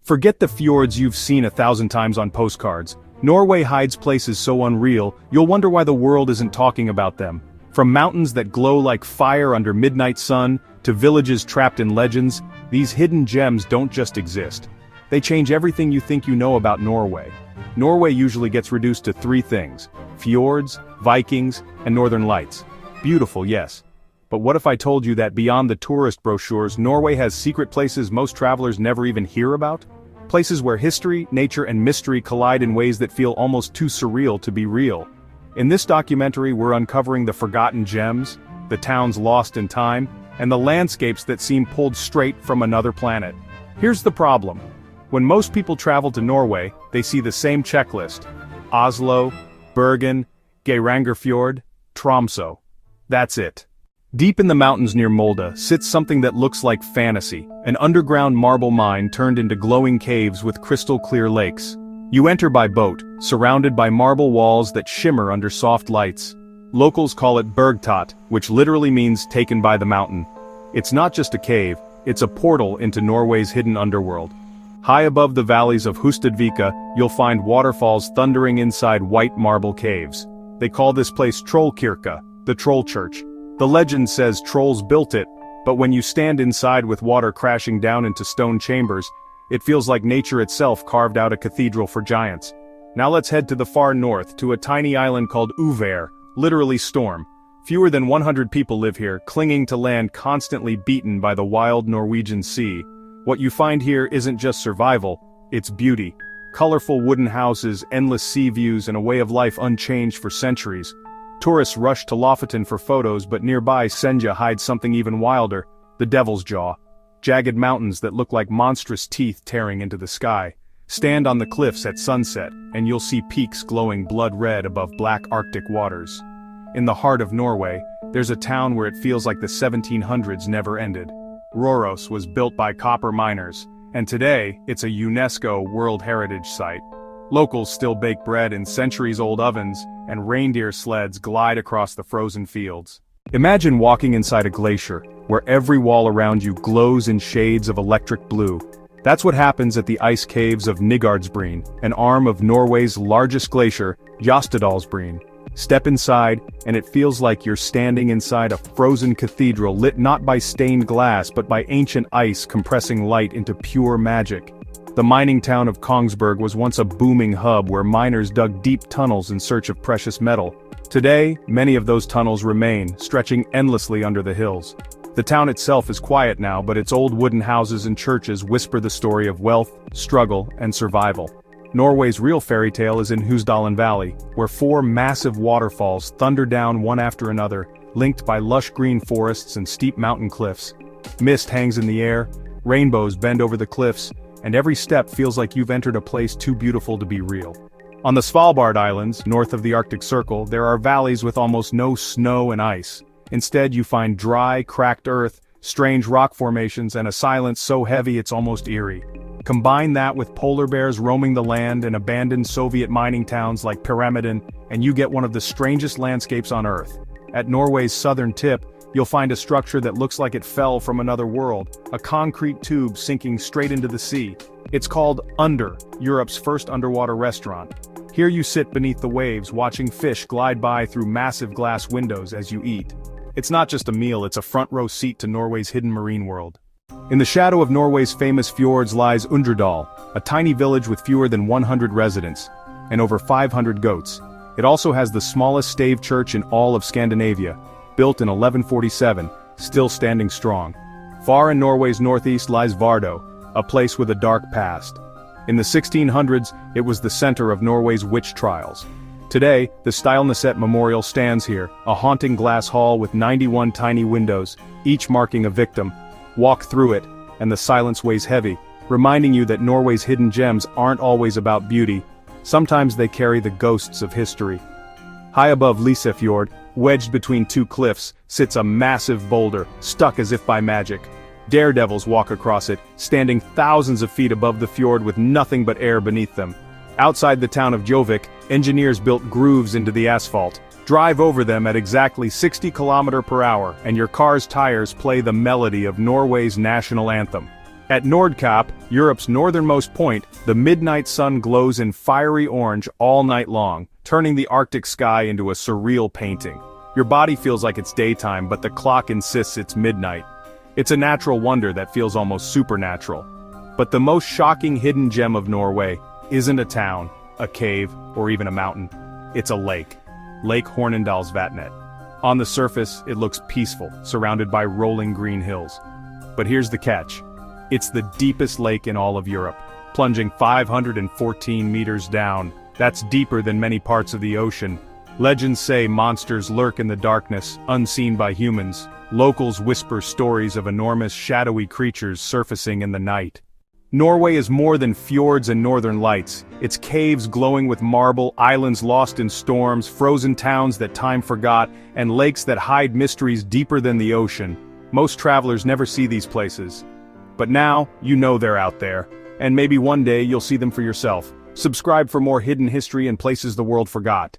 Forget the fjords you've seen 1,000 times on postcards. Norway hides places so unreal, you'll wonder why the world isn't talking about them. From mountains that glow like fire under midnight sun, to villages trapped in legends, these hidden gems don't just exist. They change everything you think you know about Norway. Norway usually gets reduced to three things: fjords, Vikings, and northern lights. Beautiful, yes. But what if I told you that beyond the tourist brochures, Norway has secret places most travelers never even hear about? Places where history, nature, and mystery collide in ways that feel almost too surreal to be real. In this documentary, we're uncovering the forgotten gems, the towns lost in time, and the landscapes that seem pulled straight from another planet. Here's the problem. When most people travel to Norway, they see the same checklist: Oslo, Bergen, Geirangerfjord, Tromsø. That's it. Deep in the mountains near Molde sits something that looks like fantasy, an underground marble mine turned into glowing caves with crystal-clear lakes. You enter by boat, surrounded by marble walls that shimmer under soft lights. Locals call it Bergtatt, which literally means taken by the mountain. It's not just a cave, it's a portal into Norway's hidden underworld. High above the valleys of Hustadvika, you'll find waterfalls thundering inside white marble caves. They call this place Trollkirke, the Troll Church. The legend says trolls built it, but when you stand inside with water crashing down into stone chambers, it feels like nature itself carved out a cathedral for giants. Now let's head to the far north, to a tiny island called Uvær, literally storm. Fewer than 100 people live here, clinging to land constantly beaten by the wild Norwegian sea. What you find here isn't just survival, it's beauty. Colorful wooden houses, endless sea views, and a way of life unchanged for centuries. Tourists rush to Lofoten for photos, but nearby Senja hides something even wilder: the Devil's Jaw. Jagged mountains that look like monstrous teeth tearing into the sky. Stand on the cliffs at sunset, and you'll see peaks glowing blood red above black Arctic waters. In the heart of Norway, there's a town where it feels like the 1700s never ended. Røros was built by copper miners, and today, it's a UNESCO World Heritage Site. Locals still bake bread in centuries-old ovens, and reindeer sleds glide across the frozen fields. Imagine walking inside a glacier, where every wall around you glows in shades of electric blue. That's what happens at the ice caves of Nigardsbreen, an arm of Norway's largest glacier, Jostedalsbreen. Step inside, and it feels like you're standing inside a frozen cathedral lit not by stained glass but by ancient ice compressing light into pure magic. The mining town of Kongsberg was once a booming hub where miners dug deep tunnels in search of precious metal. Today, many of those tunnels remain, stretching endlessly under the hills. The town itself is quiet now, but its old wooden houses and churches whisper the story of wealth, struggle, and survival. Norway's real fairy tale is in Husdalen Valley, where 4 massive waterfalls thunder down one after another, linked by lush green forests and steep mountain cliffs. Mist hangs in the air, rainbows bend over the cliffs, and every step feels like you've entered a place too beautiful to be real. On the Svalbard Islands, north of the Arctic Circle, there are valleys with almost no snow and ice. Instead, you find dry, cracked earth, strange rock formations, and a silence so heavy it's almost eerie. Combine that with polar bears roaming the land and abandoned Soviet mining towns like Pyramiden, and you get one of the strangest landscapes on Earth. At Norway's southern tip, you'll find a structure that looks like it fell from another world, a concrete tube sinking straight into the sea. It's called Under, Europe's first underwater restaurant. Here you sit beneath the waves watching fish glide by through massive glass windows as you eat. It's not just a meal, it's a front-row seat to Norway's hidden marine world. In the shadow of Norway's famous fjords lies Undrdal, a tiny village with fewer than 100 residents, and over 500 goats. It also has the smallest stave church in all of Scandinavia, built in 1147, still standing strong. Far in Norway's northeast lies Vardø, a place with a dark past. In the 1600s, it was the center of Norway's witch trials. Today, the Stilneset Memorial stands here, a haunting glass hall with 91 tiny windows, each marking a victim. Walk through it, and the silence weighs heavy, reminding you that Norway's hidden gems aren't always about beauty. Sometimes they carry the ghosts of history. High above Lysefjord, wedged between 2 cliffs, sits a massive boulder, stuck as if by magic. Daredevils walk across it, standing thousands of feet above the fjord with nothing but air beneath them. Outside the town of Gjøvik, engineers built grooves into the asphalt. Drive over them at exactly 60 km/h, and your car's tires play the melody of Norway's national anthem. At Nordkap, Europe's northernmost point, the midnight sun glows in fiery orange all night long, turning the Arctic sky into a surreal painting. Your body feels like it's daytime, but the clock insists it's midnight. It's a natural wonder that feels almost supernatural. But the most shocking hidden gem of Norway isn't a town, a cave, or even a mountain. It's a lake. Lake Hornindalsvatnet. On the surface, it looks peaceful, surrounded by rolling green hills. But here's the catch. It's the deepest lake in all of Europe, plunging 514 meters down. That's deeper than many parts of the ocean. Legends say monsters lurk in the darkness, unseen by humans. Locals whisper stories of enormous shadowy creatures surfacing in the night. Norway is more than fjords and northern lights. It's caves glowing with marble, islands lost in storms, frozen towns that time forgot, and lakes that hide mysteries deeper than the ocean. Most travelers never see these places. But now, you know they're out there. And maybe one day you'll see them for yourself. Subscribe for more hidden history and places the world forgot.